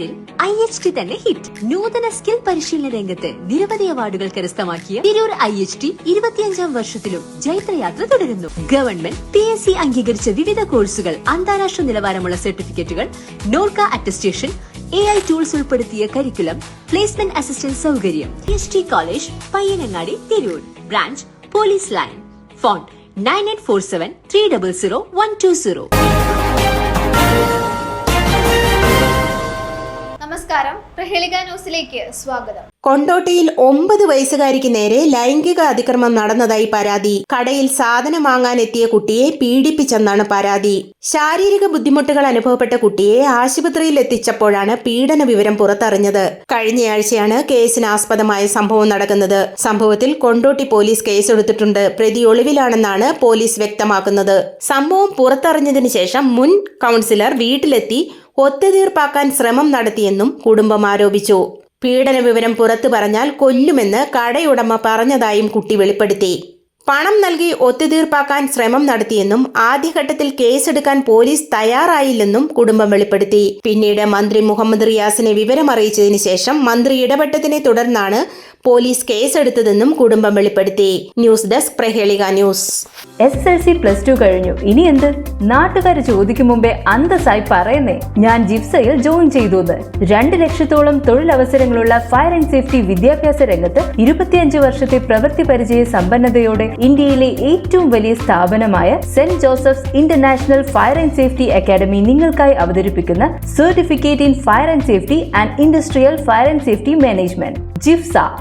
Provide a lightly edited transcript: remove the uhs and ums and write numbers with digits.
തിരൂരിൽ IHT തന്നെ hit. നൂതന സ്കിൽ പരിശീലന രംഗത്ത് നിരവധി അവാർഡുകൾ കരസ്ഥമാക്കിയ തിരൂർ IHT 25ാം വർഷത്തിലും ജൈത്രയാത്ര തുടരുന്നു. ഗവൺമെന്റ് PSC അംഗീകരിച്ച വിവിധ കോഴ്സുകൾ, അന്താരാഷ്ട്ര നിലവാരമുള്ള സർട്ടിഫിക്കറ്റുകൾ, നോർക്ക അറ്റസ്റ്റേഷൻ, AI ടൂൾസ് ഉൾപ്പെടുത്തിയ കരിക്കുലം, പ്ലേസ്മെന്റ് അസിസ്റ്റന്റ് സൗകര്യം. IHT college, Payyanangadi, Tirur. Branch police line. Phone 9847300120. നമസ്കാരം, പ്രഹേളിക ന്യൂസിലേക്ക് സ്വാഗതം. കൊണ്ടോട്ടിയിൽ 9 വയസ്സുകാരിക്ക് നേരെ ലൈംഗിക അതിക്രമം നടന്നതായി പരാതി. കടയിൽ സാധനം വാങ്ങാനെത്തിയ കുട്ടിയെ പീഡിപ്പിച്ചെന്നാണ് പരാതി. ശാരീരിക ബുദ്ധിമുട്ടുകൾ അനുഭവപ്പെട്ട കുട്ടിയെ ആശുപത്രിയിൽ എത്തിച്ചപ്പോഴാണ് പീഡന വിവരം പുറത്തറിഞ്ഞത്. കഴിഞ്ഞയാഴ്ചയാണ് കേസിനാസ്പദമായ സംഭവം നടക്കുന്നത്. സംഭവത്തിൽ കൊണ്ടോട്ടി പോലീസ് കേസെടുത്തിട്ടുണ്ട്. പ്രതി ഒളിവിലാണെന്നാണ് പോലീസ് വ്യക്തമാക്കുന്നത്. സംഭവം പുറത്തറിഞ്ഞതിനു ശേഷം മുൻ കൗൺസിലർ വീട്ടിലെത്തി ഒത്തുതീർപ്പാക്കാൻ ശ്രമം നടത്തിയെന്നും കുടുംബം ആരോപിച്ചു. പീഡന വിവരം പുറത്തു പറഞ്ഞാൽ കൊല്ലുമെന്ന് കടയുടമ പറഞ്ഞതായും കുട്ടി വെളിപ്പെടുത്തി. പണം നൽകി ഒത്തുതീർപ്പാക്കാൻ ശ്രമം നടത്തിയെന്നും ആദ്യഘട്ടത്തിൽ കേസെടുക്കാൻ പോലീസ് തയ്യാറായില്ലെന്നും കുടുംബം വെളിപ്പെടുത്തി. പിന്നീട് മന്ത്രി മുഹമ്മദ് റിയാസിനെ വിവരമറിയിച്ചതിനു ശേഷം മന്ത്രി ഇടപെട്ടതിനെ തുടർന്നാണ് പോലീസ് കേസെടുത്തതെന്നും കുടുംബം വെളിപ്പെടുത്തി. ന്യൂസ് ഡെസ്ക് പ്രഹേളിക ന്യൂസ്. SSLC+2 കഴിഞ്ഞു, ഇനി എന്ത്? നാട്ടുകാർ ചോദിക്കും മുമ്പേ അന്തസ്സായി പറയുന്നേ, ഞാൻ ജിഫ്സയിൽ ജോയിൻ ചെയ്തു. 2 ലക്ഷത്തോളം തൊഴിലവസരങ്ങളുള്ള ഫയർ ആൻഡ് സേഫ്റ്റി വിദ്യാഭ്യാസ രംഗത്ത് 25 വർഷത്തെ പ്രവൃത്തി പരിചയ സമ്പന്നതയോടെ ഇന്ത്യയിലെ ഏറ്റവും വലിയ സ്ഥാപനമായ Saint Joseph's international fire and safety academy നിങ്ങൾക്കായി അവതരിപ്പിക്കുന്ന certificate in fire and safety and industrial fire and safety management ജിഫ്സ.